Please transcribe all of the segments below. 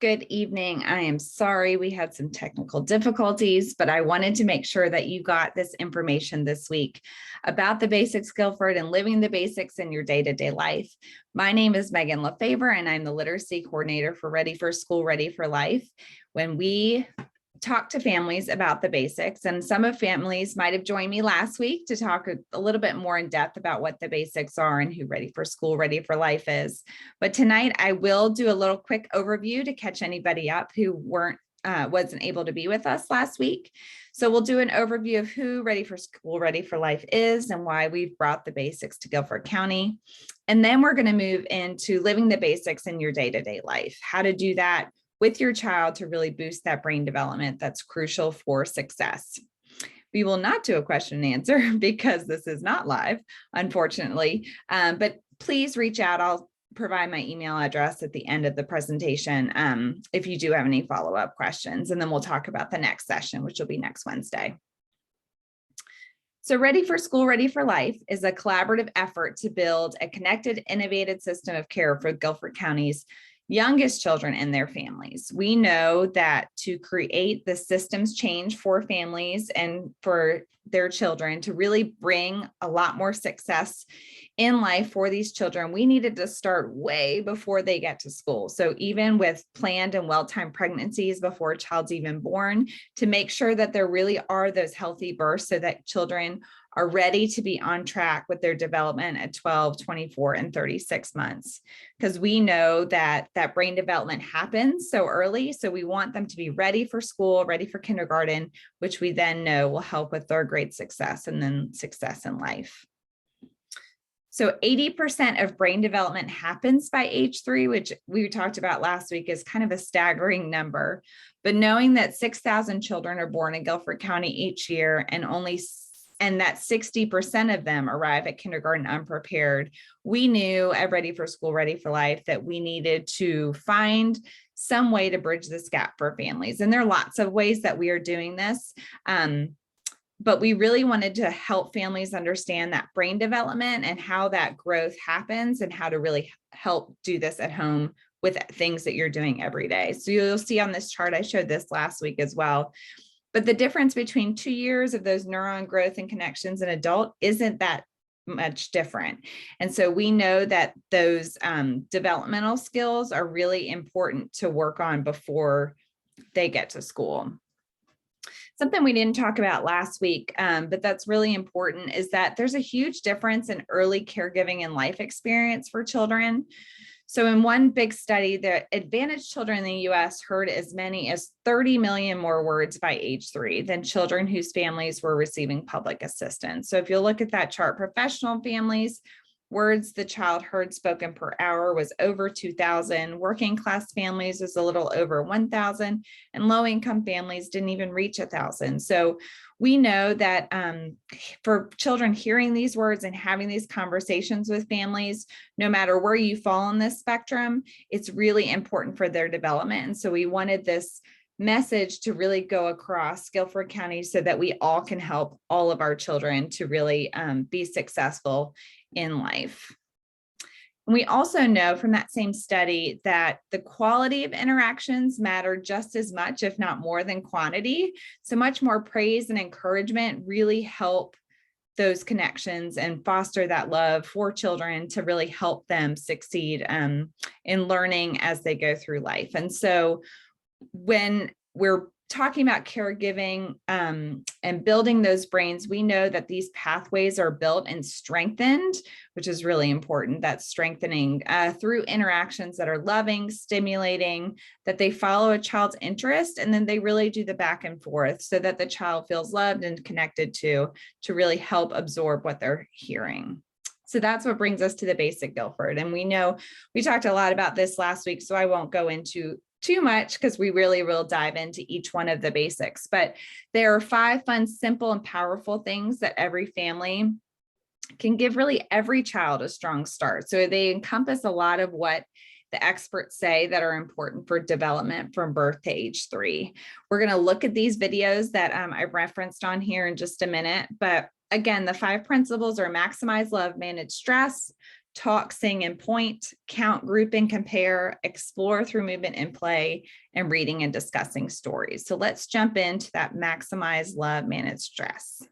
Good evening. I am sorry we had some technical difficulties, but I wanted to make sure that you got this information this week about the Basics Guilford and living the basics in your day-to-day life. My name is Megan LeFaivre, and I'm the literacy coordinator for Ready for School, Ready for Life. When we talk to families about the basics, and some of families might have joined me last week to talk a little bit more in depth about what the basics are and who Ready for School, Ready for Life is. But tonight I will do a little quick overview to catch anybody up who wasn't able to be with us last week. So we'll do an overview of who Ready for School, Ready for Life is and why we've brought the basics to Guilford County. And then we're going to move into living the basics in your day-to-day life, how to do that with your child to really boost that brain development that's crucial for success. We will not do a question and answer because this is not live, unfortunately, but please reach out. I'll provide my email address at the end of the presentation if you do have any follow-up questions, and then we'll talk about the next session, which will be next Wednesday. So Ready for School, Ready for Life is a collaborative effort to build a connected, innovative system of care for Guilford County's youngest children and their families. We know that to create the systems change for families and for their children to really bring a lot more success in life for these children, we needed to start way before they get to school. So even with planned and well-timed pregnancies before a child's even born, to make sure that there really are those healthy births so that children are ready to be on track with their development at 12, 24, and 36 months. Because we know that that brain development happens so early. So we want them to be ready for school, ready for kindergarten, which we then know will help with third grade success and then success in life. So 80% of brain development happens by age 3, which we talked about last week is kind of a staggering number. But knowing that 6,000 children are born in Guilford County each year and that 60% of them arrive at kindergarten unprepared, we knew at Ready for School, Ready for Life that we needed to find some way to bridge this gap for families. And there are lots of ways that we are doing this. But we really wanted to help families understand that brain development and how that growth happens and how to really help do this at home with things that you're doing every day. So you'll see on this chart, I showed this last week as well. But the difference between 2 years of those neuron growth and connections in adult isn't that much different. And so we know that those developmental skills are really important to work on before they get to school. Something we didn't talk about last week, but that's really important, is that there's a huge difference in early caregiving and life experience for children. So in one big study, the advantaged children in the US heard as many as 30 million more words by age 3 than children whose families were receiving public assistance. So if you look at that chart, professional families, words the child heard spoken per hour was over 2,000. Working class families was a little over 1,000, and low income families didn't even reach 1,000. So we know that for children hearing these words and having these conversations with families, no matter where you fall on this spectrum, it's really important for their development. And so we wanted this message to really go across Guilford County so that we all can help all of our children to really be successful in life. And we also know from that same study that the quality of interactions matter just as much, if not more than quantity. So much more praise and encouragement really help those connections and foster that love for children to really help them succeed in learning as they go through life. And so when we're talking about caregiving and building those brains, we know that these pathways are built and strengthened, which is really important. That's strengthening through interactions that are loving, stimulating, that they follow a child's interest, and then they really do the back and forth so that the child feels loved and connected to really help absorb what they're hearing. So that's what brings us to the Basic Guilford. And we know we talked a lot about this last week, so I won't go into too much because we really will dive into each one of the basics. But there are 5 fun, simple, and powerful things that every family can give really every child a strong start. So they encompass a lot of what the experts say that are important for development from birth to age 3. We're going to look at these videos that I've referenced on here in just a minute. But again, the 5 principles are maximize love, manage stress, talk, sing, and point, count, group, and compare, explore through movement and play, and reading and discussing stories. So let's jump into that maximize, love, manage stress.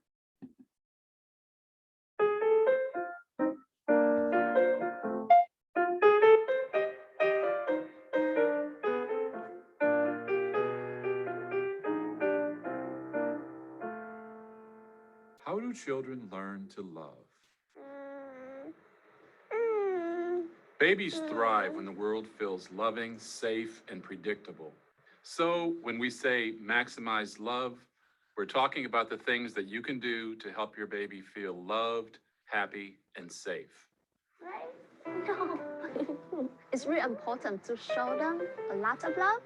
How do children learn to love? Babies thrive when the world feels loving, safe, and predictable. So when we say maximize love, we're talking about the things that you can do to help your baby feel loved, happy, and safe. No. It's really important to show them a lot of love.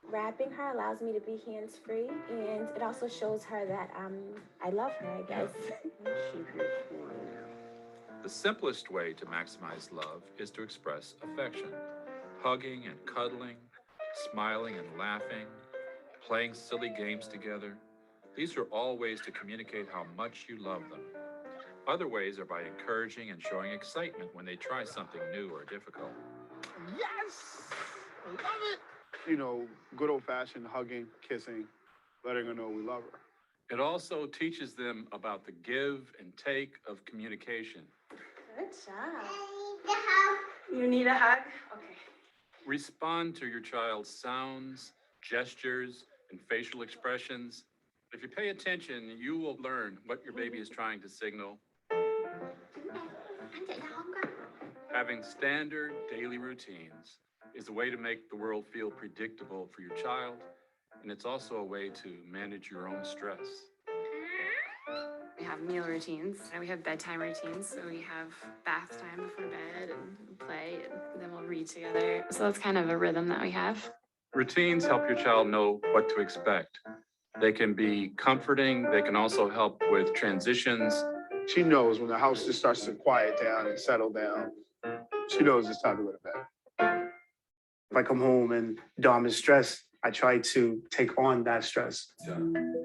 Wrapping her allows me to be hands-free, and it also shows her that I love her, I guess. The simplest way to maximize love is to express affection. Hugging and cuddling, smiling and laughing, playing silly games together. These are all ways to communicate how much you love them. Other ways are by encouraging and showing excitement when they try something new or difficult. Yes! I love it! You know, good old-fashioned hugging, kissing, letting her know we love her. It also teaches them about the give and take of communication. Good job. You need a hug? Okay. Respond to your child's sounds, gestures, and facial expressions. If you pay attention, you will learn what your baby is trying to signal. Having standard daily routines is a way to make the world feel predictable for your child, and it's also a way to manage your own stress. We have meal routines and we have bedtime routines. So we have bath time before bed and play, and then we'll read together. So that's kind of a rhythm that we have. Routines help your child know what to expect. They can be comforting. They can also help with transitions. She knows when the house just starts to quiet down and settle down. She knows it's time to go to bed. If I come home and Dom is stressed, I try to take on that stress.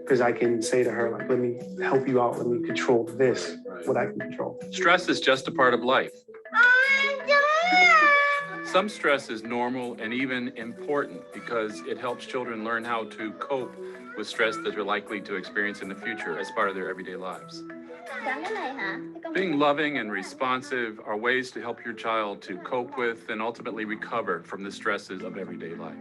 Because I can say to her, like, let me help you out. Let me control this, what I can control. Stress is just a part of life. Some stress is normal and even important because it helps children learn how to cope with stress that they're likely to experience in the future as part of their everyday lives. Being loving and responsive are ways to help your child to cope with and ultimately recover from the stresses of everyday life.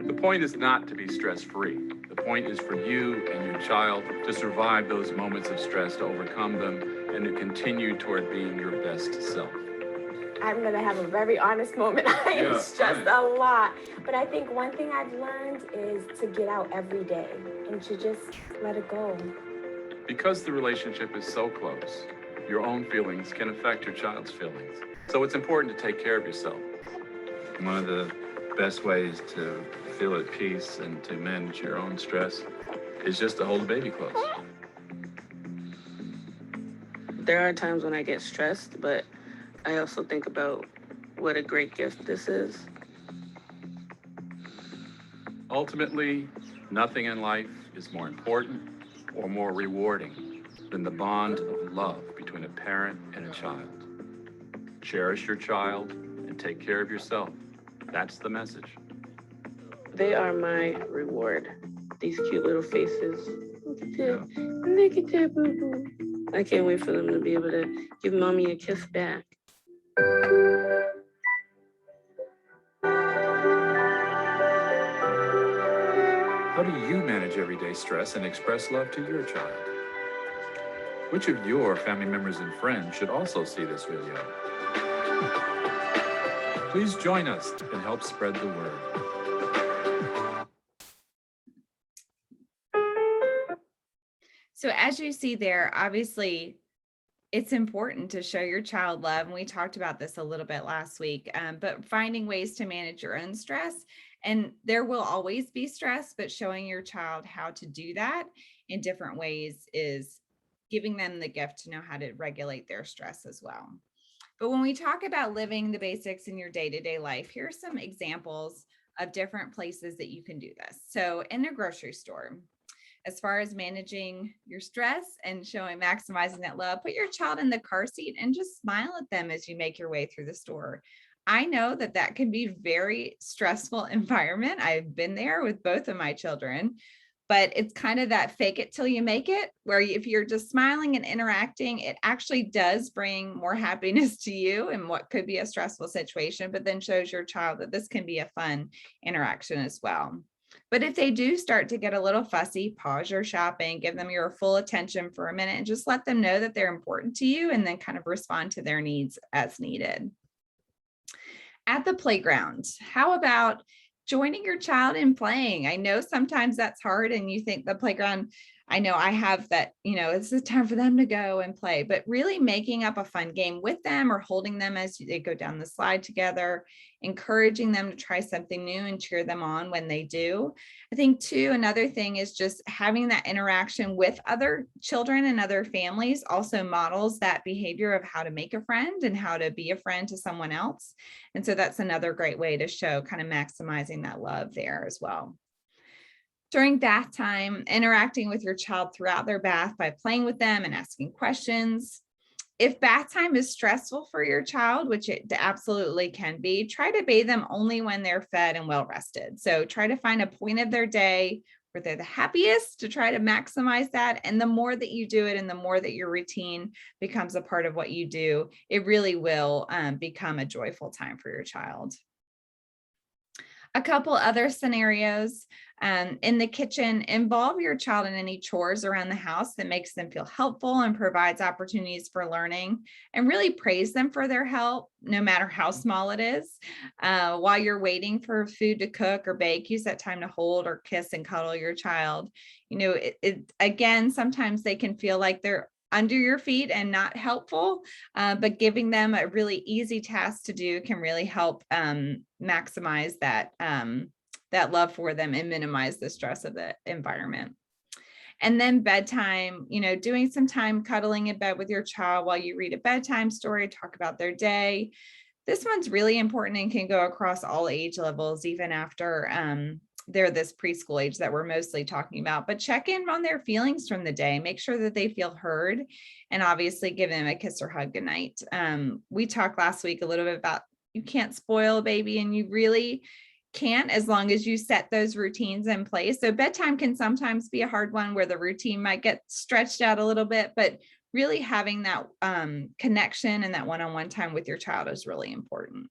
The point is not to be stress-free. The point is for you and your child to survive those moments of stress, to overcome them, and to continue toward being your best self. I'm going to have a very honest moment. I am stressed a lot. But I think one thing I've learned is to get out every day and to just let it go. Because the relationship is so close, your own feelings can affect your child's feelings. So it's important to take care of yourself. One of the best ways to feel at peace and to manage your own stress is just to hold the baby close. There are times when I get stressed, but I also think about what a great gift this is. Ultimately, nothing in life is more important or more rewarding than the bond of love between a parent and a child. Cherish your child and take care of yourself. That's the message. They are my reward. These cute little faces. Look at that. Look at that, boo-boo. I can't wait for them to be able to give mommy a kiss back. How do you manage everyday stress and express love to your child? Which of your family members and friends should also see this video? Please join us and help spread the word. So as you see there, obviously, it's important to show your child love. And we talked about this a little bit last week, but finding ways to manage your own stress. And there will always be stress, but showing your child how to do that in different ways is giving them the gift to know how to regulate their stress as well. But when we talk about living the basics in your day-to-day life, here are some examples of different places that you can do this. So in a grocery store, As far as managing your stress and maximizing that love, put your child in the car seat and just smile at them as you make your way through the store. I know that that can be very stressful environment. I've been there with both of my children, but it's kind of that fake it till you make it, where if you're just smiling and interacting, it actually does bring more happiness to you in what could be a stressful situation, but then shows your child that this can be a fun interaction as well. But if they do start to get a little fussy, pause your shopping, give them your full attention for a minute, and just let them know that they're important to you, and then kind of respond to their needs as needed. At the playground, how about joining your child in playing? I know sometimes that's hard and you think the playground, I know I have that, it's the time for them to go and play, but really making up a fun game with them or holding them as they go down the slide together, encouraging them to try something new and cheer them on when they do. I think too, another thing is just having that interaction with other children and other families also models that behavior of how to make a friend and how to be a friend to someone else. And so that's another great way to show kind of maximizing that love there as well. During bath time, interacting with your child throughout their bath by playing with them and asking questions. If bath time is stressful for your child, which it absolutely can be, try to bathe them only when they're fed and well rested. So try to find a point of their day where they're the happiest to try to maximize that. And the more that you do it and the more that your routine becomes a part of what you do, it really will become a joyful time for your child. A couple other scenarios in the kitchen, involve your child in any chores around the house that makes them feel helpful and provides opportunities for learning, and really praise them for their help, no matter how small it is. While you're waiting for food to cook or bake, use that time to hold or kiss and cuddle your child. Again, sometimes they can feel like they're under your feet and not helpful, but giving them a really easy task to do can really help maximize that love for them and minimize the stress of the environment. And then bedtime, doing some time cuddling in bed with your child while you read a bedtime story, talk about their day. This one's really important and can go across all age levels, even after they're this preschool age that we're mostly talking about, but check in on their feelings from the day, make sure that they feel heard, and obviously give them a kiss or hug goodnight. We talked last week a little bit about you can't spoil a baby, and you really can't as long as you set those routines in place. So bedtime can sometimes be a hard one where the routine might get stretched out a little bit, but really having that connection and that one-on-one time with your child is really important.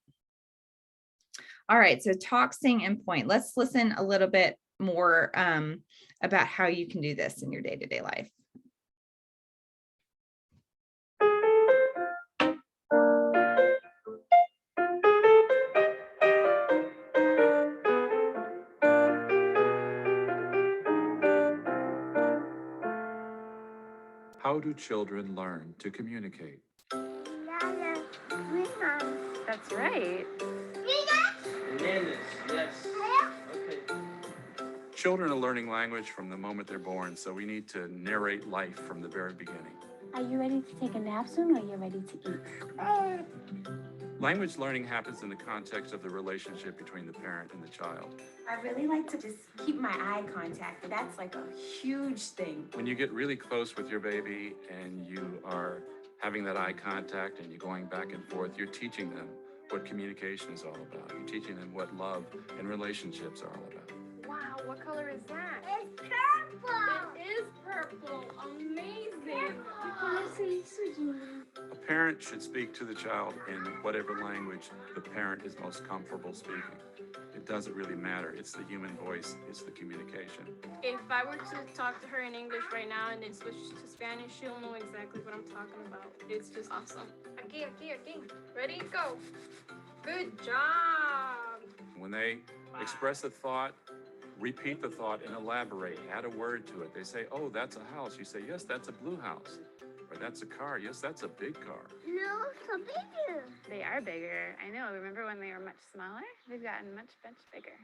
All right, so talk, sing, and point. Let's listen a little bit more about how you can do this in your day-to-day life. How do children learn to communicate? That's right. Children are learning language from the moment they're born, so we need to narrate life from the very beginning. Are you ready to take a nap soon, or are you ready to eat? Language learning happens in the context of the relationship between the parent and the child. I really like to just keep my eye contact. That's like a huge thing. When you get really close with your baby and you are having that eye contact and you're going back and forth, you're teaching them what communication is all about. You're teaching them what love and relationships are all about. Wow, what color is that? It's purple. It is purple. Amazing. A parent should speak to the child in whatever language the parent is most comfortable speaking. It doesn't really matter. It's the human voice, it's the communication. If I were to talk to her in English right now and then switch to Spanish, she'll know exactly what I'm talking about. It's just awesome. Aquí. Ready? Go. Good job. When they express a thought, repeat the thought and elaborate, add a word to it. They say, oh, that's a house. You say, yes, that's a blue house. Or that's a car. Yes, that's a big car. No, so bigger. They are bigger. I know. Remember when they were much smaller? They've gotten much bigger.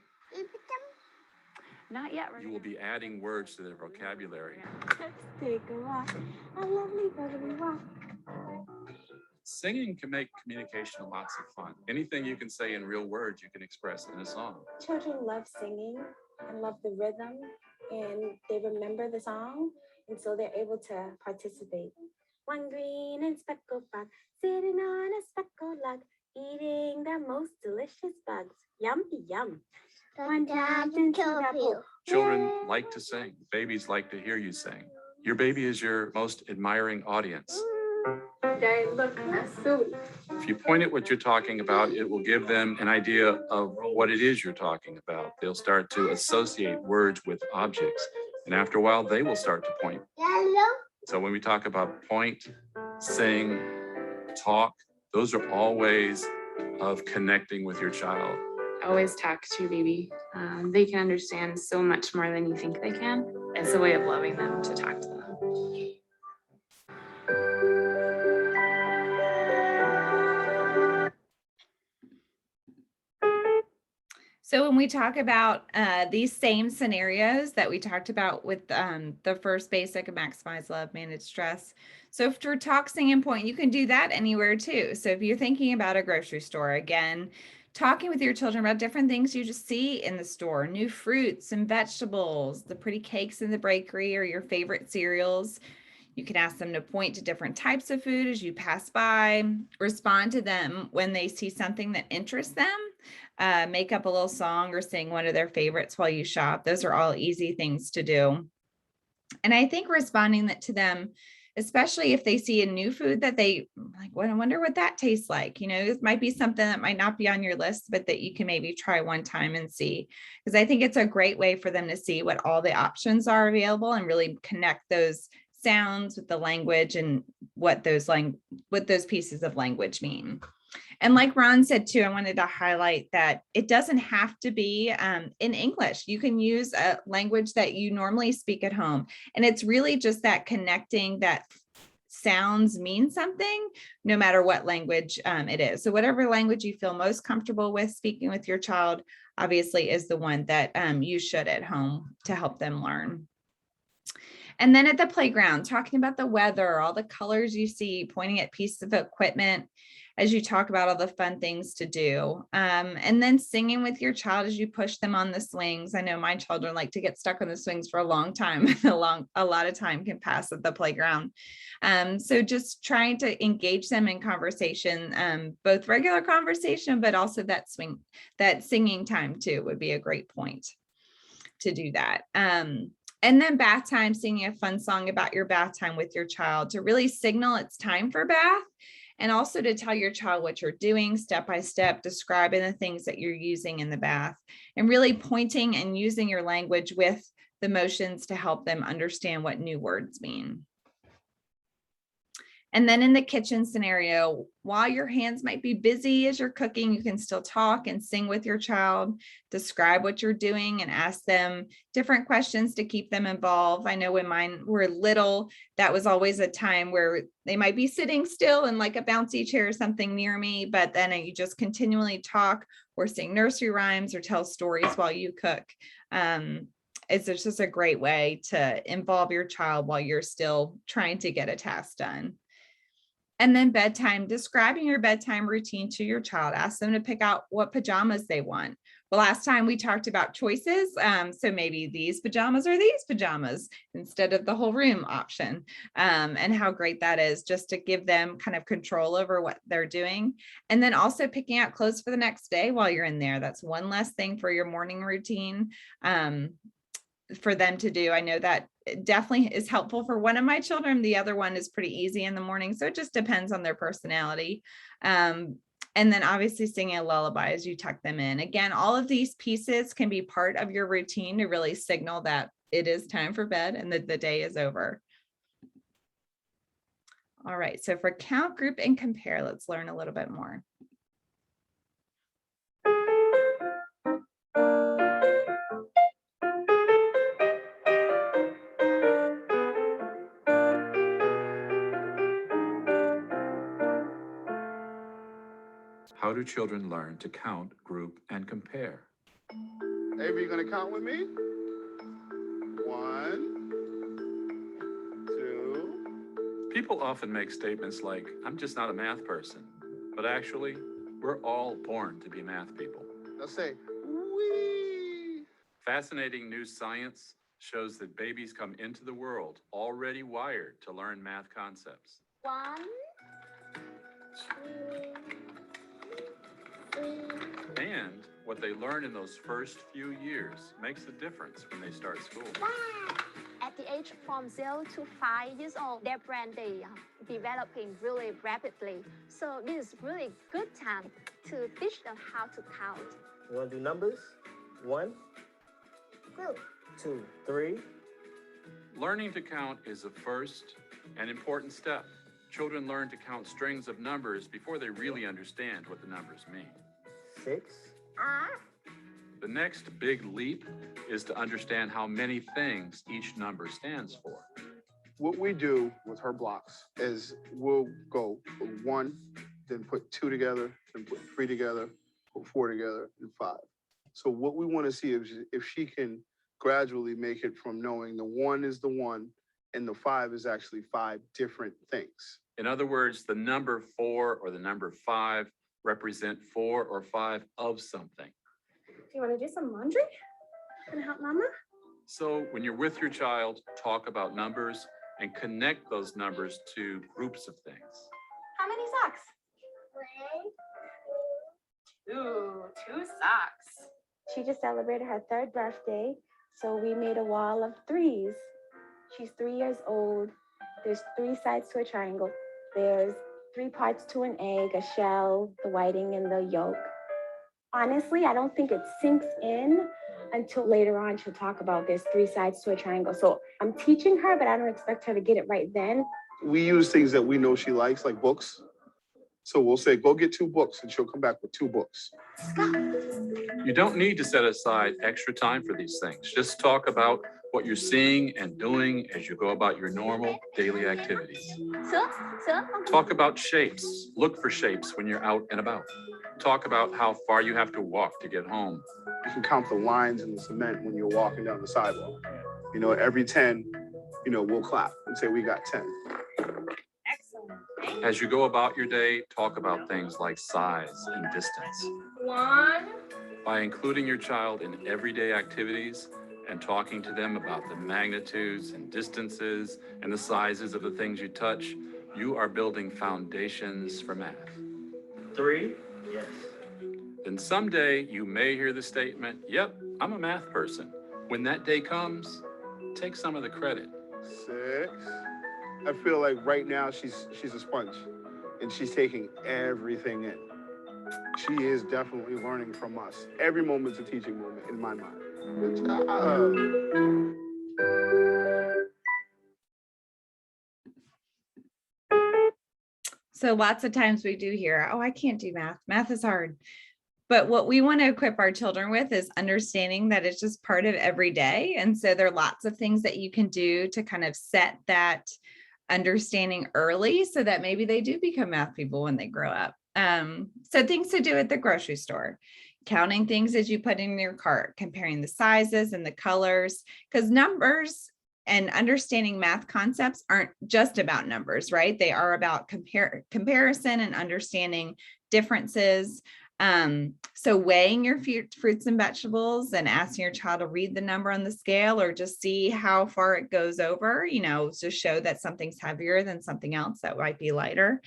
Not yet. You will be adding words to their vocabulary. Let's take a walk. A lovely bubbly walk. Singing can make communication lots of fun. Anything you can say in real words, you can express in a song. Children love singing and love the rhythm and they remember the song, and so they're able to participate. One green and speckled frog sitting on a speckled log, eating the most delicious bugs. Yum, yum. One tapped into the pool. Children like to sing. Babies like to hear you sing. Your baby is your most admiring audience. They look silly. If you point at what you're talking about, it will give them an idea of what it is you're talking about. They'll start to associate words with objects. And after a while, they will start to point. So when we talk about point, sing, talk, those are all ways of connecting with your child. Always talk to your baby. They can understand so much more than you think they can. It's a way of loving them to talk to them. So when we talk about these same scenarios that we talked about with the first basic of maximize love, manage stress. So if you're talk, sing, and point, you can do that anywhere too. So if you're thinking about a grocery store, again, talking with your children about different things you just see in the store, new fruits and vegetables, the pretty cakes in the bakery, or your favorite cereals. You can ask them to point to different types of food as you pass by, respond to them when they see something that interests them, make up a little song or sing one of their favorites while you shop. Those are all easy things to do. And I think responding to them, especially if they see a new food that they like, well, I wonder what that tastes like. You know, it might be something that might not be on your list, but that you can maybe try one time and see. Because I think it's a great way for them to see what all the options are available and really connect those sounds with the language and what those pieces of language mean. And like Ron said too, I wanted to highlight that it doesn't have to be in English. You can use a language that you normally speak at home. And it's really just that connecting that sounds mean something, no matter what language it is. So whatever language you feel most comfortable with speaking with your child, obviously is the one that you should at home to help them learn. And then at the playground, talking about the weather, all the colors you see, pointing at pieces of equipment as you talk about all the fun things to do. And then singing with your child as you push them on the swings. I know my children like to get stuck on the swings for a long time. A lot of time can pass at the playground. So just trying to engage them in conversation, both regular conversation, but also that singing time too would be a great point to do that. And then bath time, singing a fun song about your bath time with your child to really signal it's time for bath, and also to tell your child what you're doing step by step, describing the things that you're using in the bath, and really pointing and using your language with the motions to help them understand what new words mean. And then in the kitchen scenario, while your hands might be busy as you're cooking, you can still talk and sing with your child, describe what you're doing, and ask them different questions to keep them involved. I know when mine were little, that was always a time where they might be sitting still in like a bouncy chair or something near me, but then you just continually talk or sing nursery rhymes or tell stories while you cook. It's just a great way to involve your child while you're still trying to get a task done. And then bedtime, describing your bedtime routine to your child. Ask them to pick out what pajamas they want. Well, last time we talked about choices. So maybe these pajamas or these pajamas instead of the whole room option, and how great that is just to give them kind of control over what they're doing. And then also picking out clothes for the next day while you're in there. That's one less thing for your morning routine. For them to do. I know that definitely is helpful for one of my children. The other one is pretty easy in the morning. So it just depends on their personality. And then obviously singing a lullaby as you tuck them in. Again, all of these pieces can be part of your routine to really signal that it is time for bed and that the day is over. All right, so for count, group, and compare, let's learn a little bit more. How do children learn to count, group, and compare? Avery, you gonna count with me? 1, 2. People often make statements like, I'm just not a math person. But actually, we're all born to be math people. Let's say, wee. Fascinating new science shows that babies come into the world already wired to learn math concepts. 1, 2, 3. And what they learn in those first few years makes a difference when they start school. At the age from 0 to 5 years old, their brain they developing really rapidly. So this is really good time to teach them how to count. You want to do numbers? 1, 2, 3. Learning to count is a first and important step. Children learn to count strings of numbers before they really understand what the numbers mean. 6. The next big leap is to understand how many things each number stands for. What we do with her blocks is we'll go 1, then put 2 together, then put 3 together, put 4 together, and 5. So what we want to see is if she can gradually make it from knowing the 1 is the 1 and the 5 is actually 5 different things. In other words, the number 4 or the number 5 represent 4 or 5 of something. Do you want to do some laundry? Can I help Mama? So when you're with your child, talk about numbers and connect those numbers to groups of things. How many socks? 2 socks. She just celebrated her 3rd birthday, so we made a wall of 3s. She's 3 years old. There's 3 sides to a triangle. There's 3 parts to an egg, a shell, the whiting, and the yolk. Honestly, I don't think it sinks in until later on she'll talk about there's 3 sides to a triangle. So I'm teaching her, but I don't expect her to get it right then. We use things that we know she likes, like books. So we'll say, go get 2 books, and she'll come back with 2 books. You don't need to set aside extra time for these things. Just talk about what you're seeing and doing as you go about your normal daily activities. Talk about shapes. Look for shapes when you're out and about. Talk about how far you have to walk to get home. You can count the lines in the cement when you're walking down the sidewalk. You know, every 10, we'll clap and say we got 10. Excellent. As you go about your day, talk about things like size and distance. 1. By including your child in everyday activities and talking to them about the magnitudes and distances and the sizes of the things you touch, you are building foundations for math. 3. Yes. Then someday you may hear the statement, yep, I'm a math person. When that day comes, take some of the credit. 6. I feel like right now she's a sponge and she's taking everything in. She is definitely learning from us. Every moment's a teaching moment in my mind. Good job. So lots of times we do hear, oh, I can't do math. Math is hard. But what we want to equip our children with is understanding that it's just part of every day. And so there are lots of things that you can do to kind of set that understanding early so that maybe they do become math people when they grow up. So things to do at the grocery store, counting things as you put in your cart, comparing the sizes and the colors, because numbers and understanding math concepts aren't just about numbers, right? They are about comparison and understanding differences. So weighing your fruits and vegetables and asking your child to read the number on the scale or just see how far it goes over, to show that something's heavier than something else that might be lighter.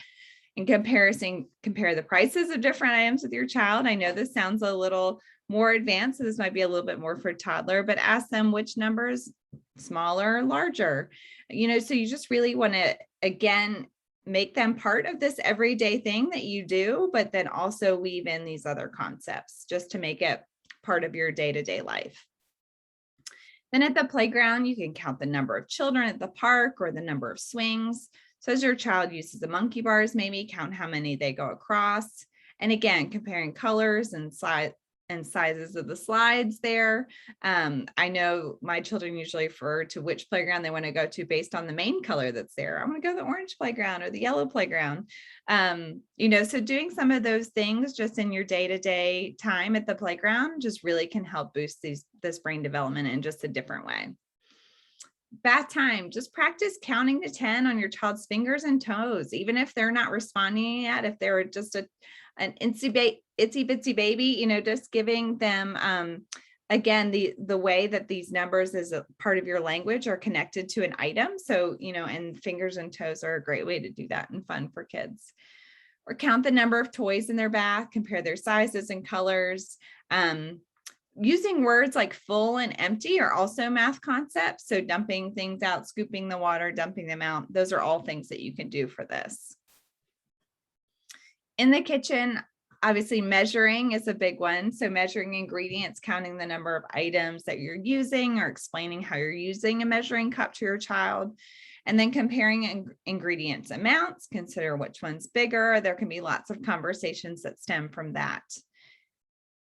In comparison, compare the prices of different items with your child. I know this sounds a little more advanced, so this might be a little bit more for a toddler, but ask them which numbers, smaller or larger, so you just really want to, again, make them part of this everyday thing that you do, but then also weave in these other concepts just to make it part of your day-to-day life. Then at the playground, you can count the number of children at the park or the number of swings. So as your child uses the monkey bars, maybe count how many they go across. And again, comparing colors and sizes of the slides there. I know my children usually refer to which playground they want to go to based on the main color that's there. I want to go to the orange playground or the yellow playground. So doing some of those things just in your day-to-day time at the playground just really can help boost this brain development in just a different way. Bath time, just practice counting to 10 on your child's fingers and toes, even if they're not responding yet, if they're just an itsy bitsy baby, just giving them Again, the way that these numbers as a part of your language are connected to an item. So, and fingers and toes are a great way to do that and fun for kids. Or count the number of toys in their bath, compare their sizes and colors. Using words like full and empty are also math concepts. So dumping things out, scooping the water, dumping them out. Those are all things that you can do for this. In the kitchen, obviously measuring is a big one. So measuring ingredients, counting the number of items that you're using, or explaining how you're using a measuring cup to your child. And then comparing ingredients amounts, consider which one's bigger. There can be lots of conversations that stem from that.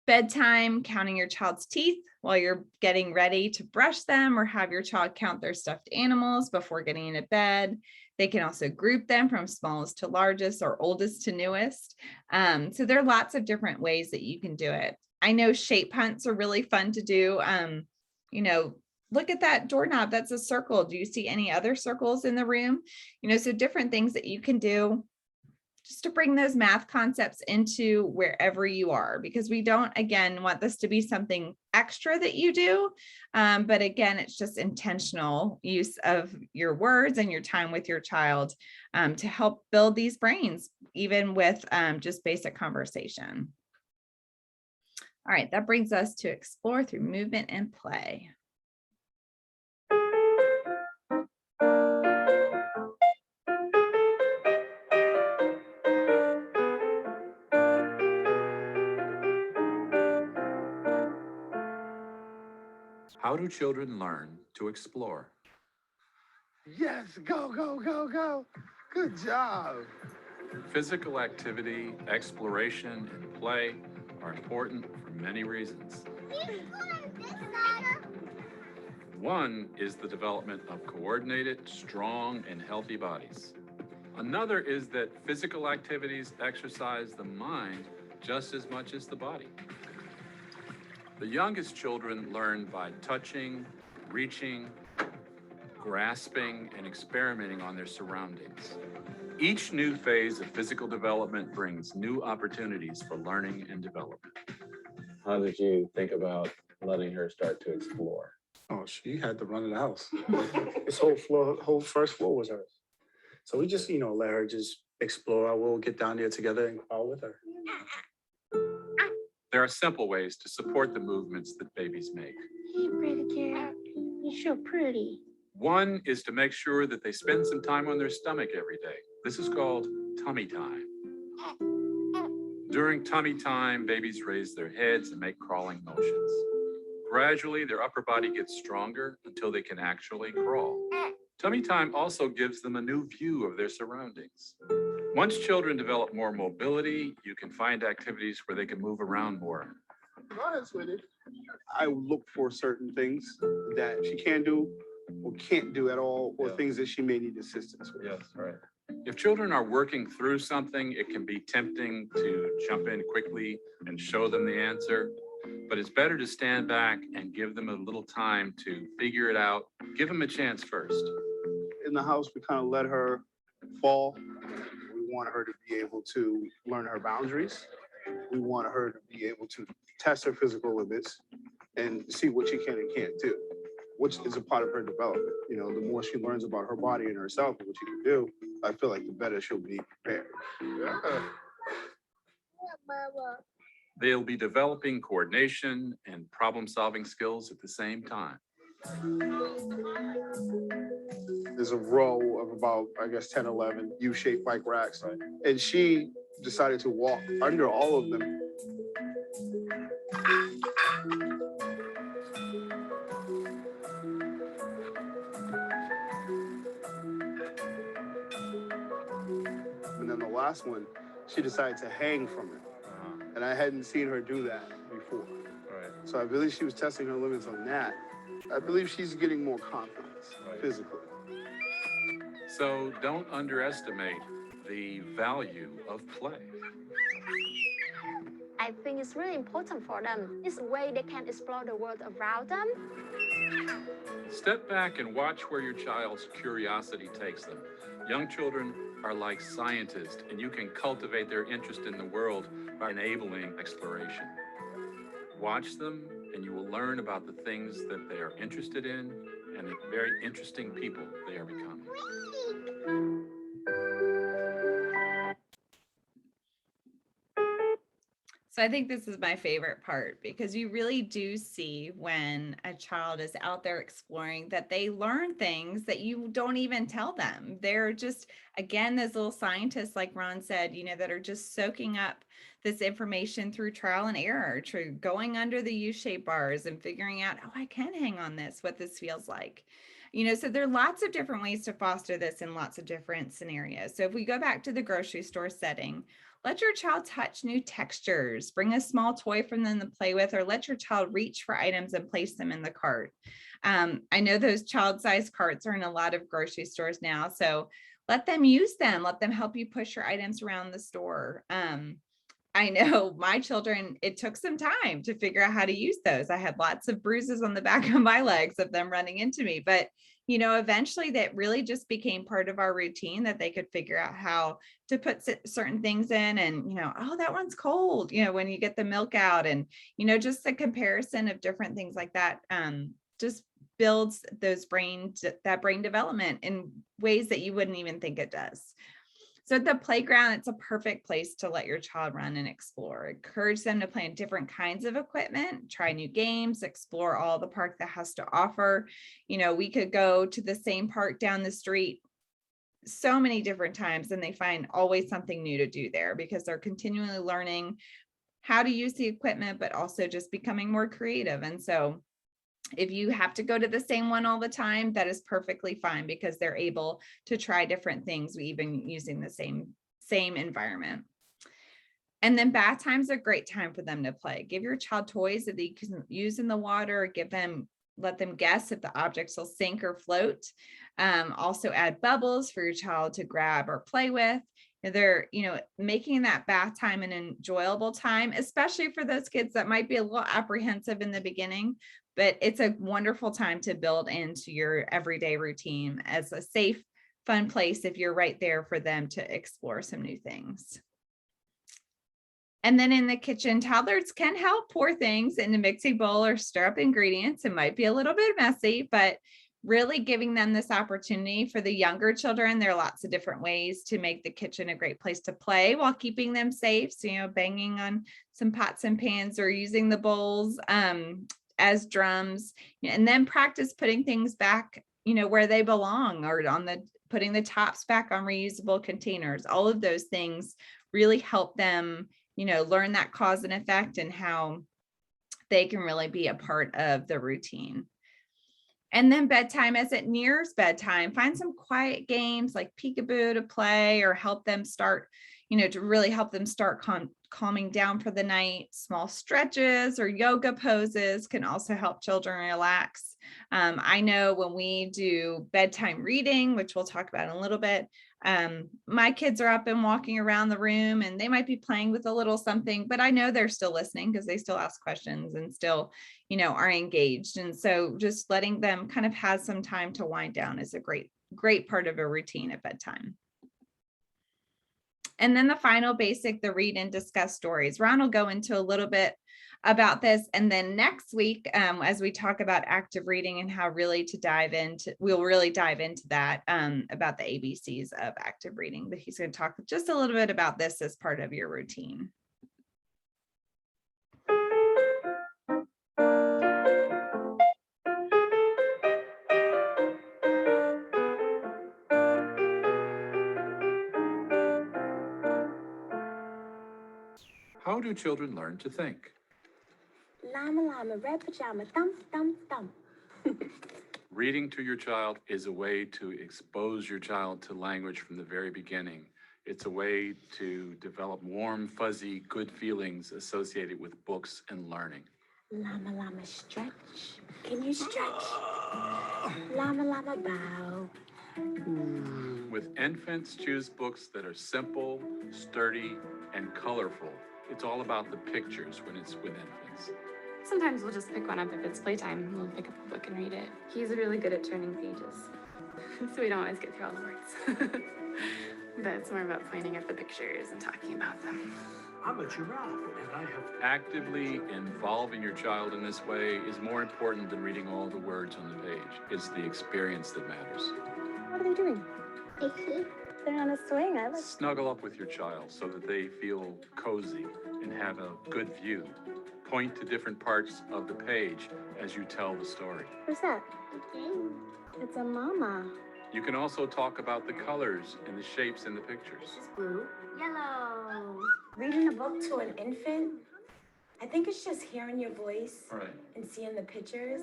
Bedtime, counting your child's teeth while you're getting ready to brush them, or have your child count their stuffed animals before getting into bed. They can also group them from smallest to largest or oldest to newest. So there are lots of different ways that you can do it. I know shape hunts are really fun to do. Look at that doorknob, that's a circle. Do you see any other circles in the room? So different things that you can do just to bring those math concepts into wherever you are, because we don't, again, want this to be something extra that you do. But again, it's just intentional use of your words and your time with your child to help build these brains, even with just basic conversation. All right, that brings us to explore through movement and play. How do children learn to explore? Yes, go, go, go, go. Good job. Physical activity, exploration, and play are important for many reasons. One is the development of coordinated, strong, and healthy bodies. Another is that physical activities exercise the mind just as much as the body. The youngest children learn by touching, reaching, grasping, and experimenting on their surroundings. Each new phase of physical development brings new opportunities for learning and development. How did you think about letting her start to explore? Oh, she had the run of the house. This whole first floor was hers. So we just, let her just explore. We'll get down there together and crawl with her. There are simple ways to support the movements that babies make. Hey, pretty girl, you're so pretty. One is to make sure that they spend some time on their stomach every day. This is called tummy time. During tummy time, babies raise their heads and make crawling motions. Gradually, their upper body gets stronger until they can actually crawl. Tummy time also gives them a new view of their surroundings. Once children develop more mobility, you can find activities where they can move around more. Go ahead, sweetie. I look for certain things that she can do or can't do at all, or things that she may need assistance with. Yes, right. If children are working through something, it can be tempting to jump in quickly and show them the answer. But it's better to stand back and give them a little time to figure it out. Give them a chance first. In the house, we kind of let her fall. We want her to be able to learn her boundaries. We want her to be able to test her physical limits and see what she can and can't do, which is a part of her development. The more she learns about her body and herself and what she can do, I feel like the better she'll be prepared. Yeah. They'll be developing coordination and problem-solving skills at the same time. There's a row of about, 10, 11 U-shaped bike racks. Right. And she decided to walk under all of them. And then the last one, she decided to hang from it. And I hadn't seen her do that before. Right. So I believe she was testing her limits on that. I believe she's getting more confidence physically. So don't underestimate the value of play. I think it's really important for them. It's a way they can explore the world around them. Step back and watch where your child's curiosity takes them. Young children are like scientists, and you can cultivate their interest in the world by enabling exploration. Watch them and you will learn about the things that they are interested in and the very interesting people they are becoming. So I think this is my favorite part because you really do see when a child is out there exploring that they learn things that you don't even tell them. They're just, again, those little scientists, like Ron said, that are just soaking up this information through trial and error, through going under the U-shaped bars and figuring out, oh, I can hang on this, what this feels like. So there are lots of different ways to foster this in lots of different scenarios. So if we go back to the grocery store setting, let your child touch new textures, bring a small toy for them to play with, or let your child reach for items and place them in the cart. I know those child-sized carts are in a lot of grocery stores now, so let them use them. Let them help you push your items around the store. I know my children, it took some time to figure out how to use those. I had lots of bruises on the back of my legs of them running into me, but eventually that really just became part of our routine, that they could figure out how to put certain things in and, oh, that one's cold, when you get the milk out, and, just the comparison of different things like that just builds that brain development in ways that you wouldn't even think it does. So at the playground, it's a perfect place to let your child run and explore. Encourage them to play in different kinds of equipment, try new games, explore all the park that has to offer. We could go to the same park down the street so many different times, and they find always something new to do there because they're continually learning how to use the equipment, but also just becoming more creative. And so if you have to go to the same one all the time, that is perfectly fine because they're able to try different things, even using the same environment. And then bath time's a great time for them to play. Give your child toys that they can use in the water. Let them guess if the objects will sink or float. Also add bubbles for your child to grab or play with. They're, making that bath time an enjoyable time, especially for those kids that might be a little apprehensive in the beginning, but it's a wonderful time to build into your everyday routine as a safe, fun place if you're right there for them to explore some new things. And then in the kitchen, toddlers can help pour things in a mixing bowl or stir up ingredients. It might be a little bit messy, but really giving them this opportunity. For the younger children, there are lots of different ways to make the kitchen a great place to play while keeping them safe. So, banging on some pots and pans or using the bowls as drums, and then practice putting things back, where they belong, or putting the tops back on reusable containers. All of those things really help them, learn that cause and effect and how they can really be a part of the routine. And then bedtime, as it nears bedtime, find some quiet games like peekaboo to play, or help them start, to really help them start calming down for the night. Small stretches or yoga poses can also help children relax. I know when we do bedtime reading, which we'll talk about in a little bit, my kids are up and walking around the room and they might be playing with a little something, but I know they're still listening because they still ask questions and still, are engaged. And so just letting them kind of have some time to wind down is a great part of a routine at bedtime. And then the final basic, the read and discuss stories. Ron will go into a little bit about this. And then next week, as we talk about active reading and how really we'll really dive into that about the ABCs of active reading. But he's going to talk just a little bit about this as part of your routine. How do children learn to think? Llama, llama, red pajama, thump, thump, thump. Reading to your child is a way to expose your child to language from the very beginning. It's a way to develop warm, fuzzy, good feelings associated with books and learning. Llama, llama, stretch. Can you stretch? Llama, llama, bow. With infants, choose books that are simple, sturdy, and colorful. It's all about the pictures when it's with infants. Sometimes we'll just pick one up if it's playtime. We'll pick up a book and read it. He's really good at turning pages, so we don't always get through all the words. But it's more about pointing at the pictures and talking about them. I'm a giraffe, and I have... Actively involving your child in this way is more important than reading all the words on the page. It's the experience that matters. What are they doing? They're on a swing. I like. Snuggle up with your child so that they feel cozy and have a good view. Point to different parts of the page as you tell the story. Who's that? It's a mama. You can also talk about the colors and the shapes in the pictures. This is blue. Yellow. Reading a book to an infant, I think it's just hearing your voice and seeing the pictures.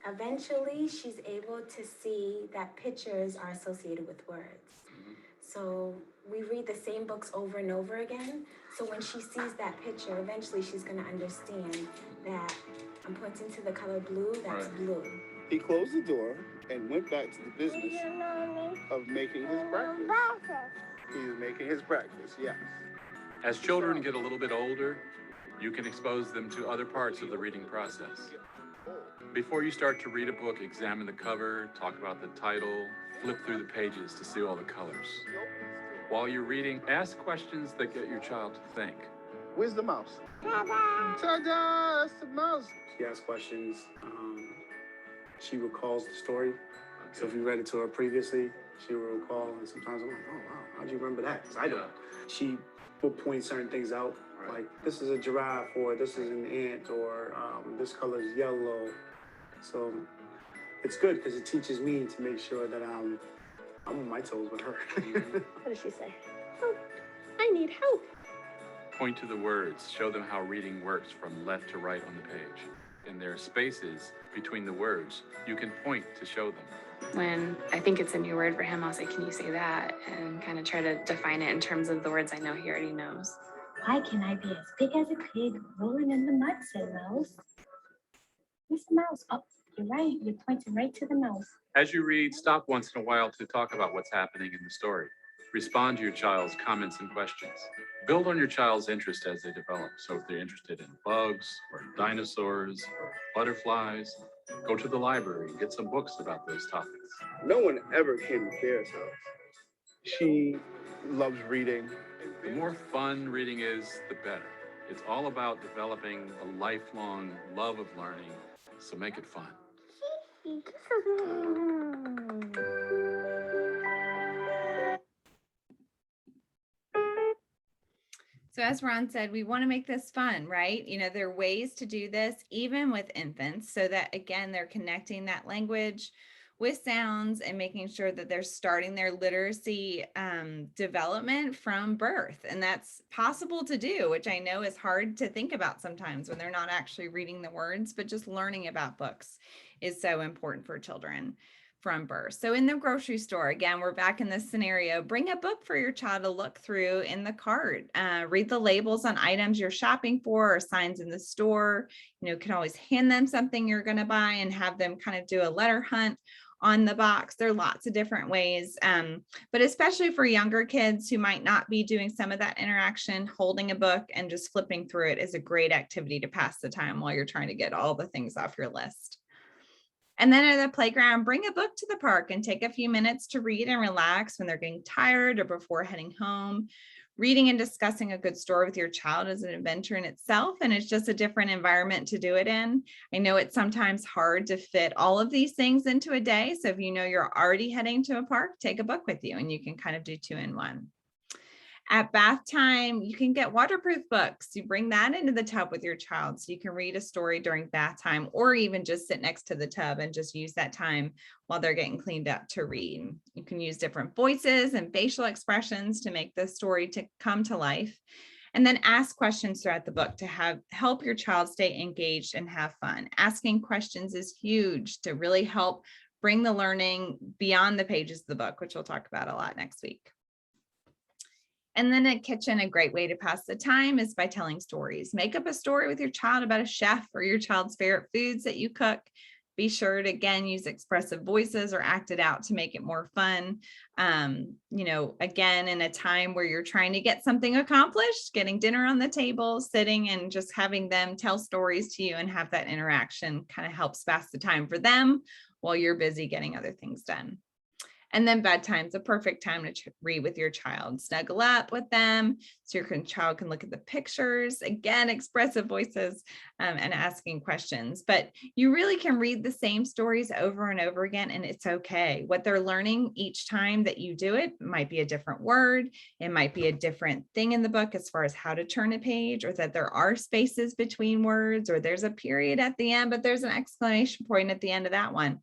Eventually, she's able to see that pictures are associated with words. So we read the same books over and over again. So when she sees that picture, eventually she's going to understand that I'm pointing to the color blue, that's blue. He closed the door and went back to the business of making his breakfast. He was making his breakfast, yes. As children get a little bit older, you can expose them to other parts of the reading process. Before you start to read a book, examine the cover, talk about the title, flip through the pages to see all the colors. While you're reading, ask questions that get your child to think. Where's the mouse? Ta-da! Ta-da! That's the mouse. She asks questions. She recalls the story. So if you read it to her previously, she will recall. And sometimes I'm like, oh, wow, how'd you remember that? Because I don't. She will point certain things out. Like, this is a giraffe, or this is an ant, or this color is yellow. So it's good because it teaches me to make sure that I'm on my toes with her. What does she say? Oh, I need help. Point to the words. Show them how reading works from left to right on the page. And there are spaces between the words. You can point to show them. When I think it's a new word for him, I'll say, can you say that? And kind of try to define it in terms of the words I know he already knows. Why can I be as big as a pig rolling in the mud, said Mouse. Where's the mouse? Oh, you're right. You're pointing right to the mouse. As you read, stop once in a while to talk about what's happening in the story. Respond to your child's comments and questions. Build on your child's interest as they develop. So if they're interested in bugs or dinosaurs or butterflies, go to the library and get some books about those topics. No one ever came to Bear's house. She loves reading. The more fun reading is, the better. It's all about developing a lifelong love of learning, so make it fun. So as Ron said, we want to make this fun, right? You know, there are ways to do this even with infants so that, again, they're connecting that language with sounds and making sure that they're starting their literacy development from birth. And that's possible to do, which I know is hard to think about sometimes when they're not actually reading the words, but just learning about books is so important for children from birth. So in the grocery store, again, we're back in this scenario, bring a book for your child to look through in the cart. Read the labels on items you're shopping for or signs in the store. You know, can always hand them something you're going to buy and have them kind of do a letter hunt on the box. There are lots of different ways, but especially for younger kids who might not be doing some of that interaction, holding a book and just flipping through it is a great activity to pass the time while you're trying to get all the things off your list. And then at the playground, bring a book to the park and take a few minutes to read and relax when they're getting tired or before heading home. Reading and discussing a good story with your child is an adventure in itself, and it's just a different environment to do it in. I know it's sometimes hard to fit all of these things into a day. So if you know you're already heading to a park, take a book with you and you can kind of do 2 in 1. At bath time, you can get waterproof books. You bring that into the tub with your child so you can read a story during bath time, or even just sit next to the tub and just use that time while they're getting cleaned up to read. You can use different voices and facial expressions to make the story to come to life. And then ask questions throughout the book to help your child stay engaged and have fun. Asking questions is huge to really help bring the learning beyond the pages of the book, which we'll talk about a lot next week. And then at kitchen, a great way to pass the time is by telling stories. Make up a story with your child about a chef or your child's favorite foods that you cook. Be sure to, again, use expressive voices or act it out to make it more fun. You know, again, in a time where you're trying to get something accomplished, getting dinner on the table, sitting and just having them tell stories to you and have that interaction kind of helps pass the time for them while you're busy getting other things done. And then bedtime's a perfect time to read with your child. Snuggle up with them so your child can look at the pictures. Again, expressive voices and asking questions. But you really can read the same stories over and over again, and it's okay. What they're learning each time that you do it might be a different word. It might be a different thing in the book as far as how to turn a page, or that there are spaces between words, or there's a period at the end, but there's an exclamation point at the end of that one.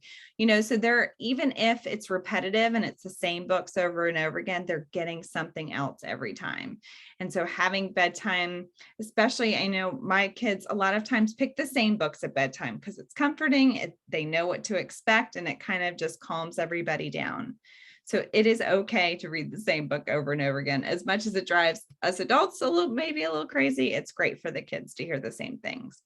So they're, even if it's repetitive and it's the same books over and over again, they're getting something else every time. And so having bedtime, especially, I know my kids a lot of times pick the same books at bedtime because it's comforting. They know what to expect, and it kind of just calms everybody down. So it is okay to read the same book over and over again. As much as it drives us adults maybe a little crazy, it's great for the kids to hear the same things.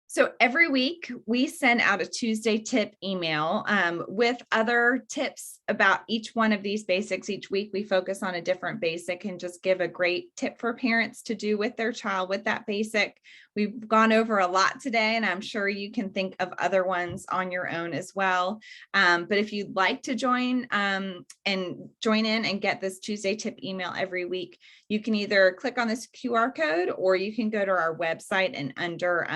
So every week we send out a Tuesday tip email with other tips about each one of these basics. Each week we focus on a different basic and just give a great tip for parents to do with their child with that basic. We've gone over a lot today, and I'm sure you can think of other ones on your own as well. But if you'd like to join in and get this Tuesday tip email every week, you can either click on this QR code, or you can go to our website, and under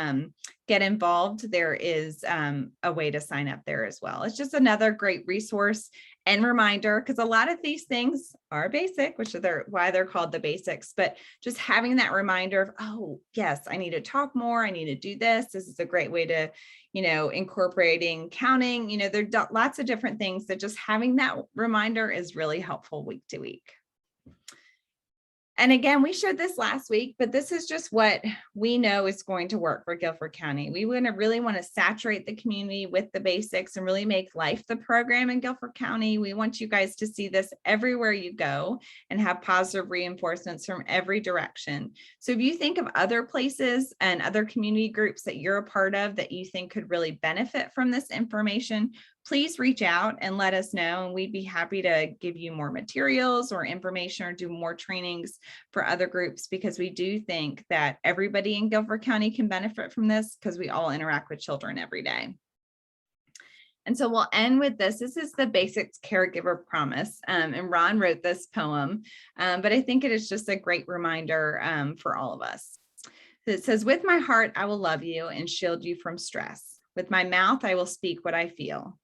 get involved, there is a way to sign up there as well. It's just another great resource and reminder, because a lot of these things are basic, which are why they're called the basics, but just having that reminder of, oh yes, I need to talk more, I need to do this. This is a great way to, incorporating counting, there are lots of different things that just having that reminder is really helpful week to week. And again, we shared this last week, but this is just what we know is going to work for Guilford County. We really want to saturate the community with the basics and really make life the program in Guilford County. We want you guys to see this everywhere you go and have positive reinforcements from every direction. So if you think of other places and other community groups that you're a part of that you think could really benefit from this information, please reach out and let us know, and we'd be happy to give you more materials or information or do more trainings for other groups, because we do think that everybody in Guilford County can benefit from this because we all interact with children every day. And so we'll end with this. This is the Basics Caregiver Promise, and Ron wrote this poem, but I think it is just a great reminder for all of us. It says, with my heart, I will love you and shield you from stress. With my mouth, I will speak what I feel.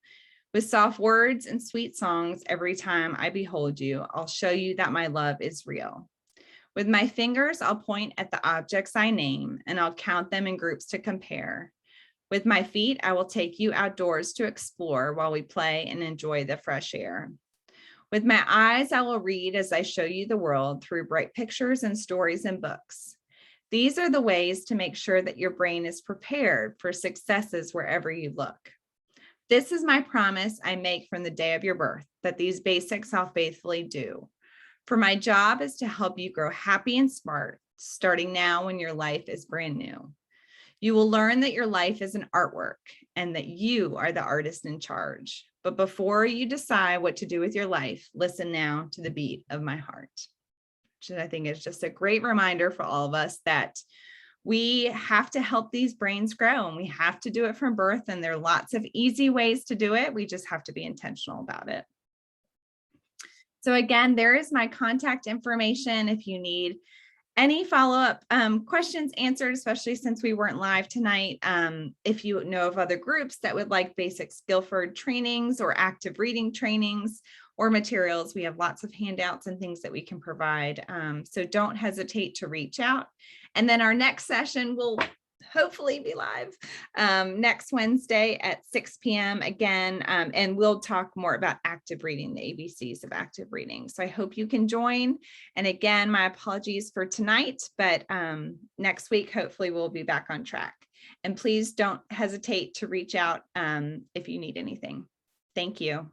With soft words and sweet songs, every time I behold you, I'll show you that my love is real. With my fingers, I'll point at the objects I name, and I'll count them in groups to compare. With my feet, I will take you outdoors to explore while we play and enjoy the fresh air. With my eyes, I will read as I show you the world through bright pictures and stories and books. These are the ways to make sure that your brain is prepared for successes wherever you look. This is my promise I make from the day of your birth, that these basics I'll faithfully do. For my job is to help you grow happy and smart, starting now when your life is brand new. You will learn that your life is an artwork and that you are the artist in charge. But before you decide what to do with your life, listen now to the beat of my heart. Which I think is just a great reminder for all of us that we have to help these brains grow, and we have to do it from birth. And there are lots of easy ways to do it. We just have to be intentional about it. So again, there is my contact information if you need any follow-up questions answered, especially since we weren't live tonight. If you know of other groups that would like Basics Guilford trainings or active reading trainings or materials, we have lots of handouts and things that we can provide. So don't hesitate to reach out. And then our next session will hopefully be live next Wednesday at 6 p.m. again, and we'll talk more about active reading, the ABCs of active reading. So I hope you can join. And again, my apologies for tonight, but next week, hopefully we'll be back on track. And please don't hesitate to reach out if you need anything. Thank you.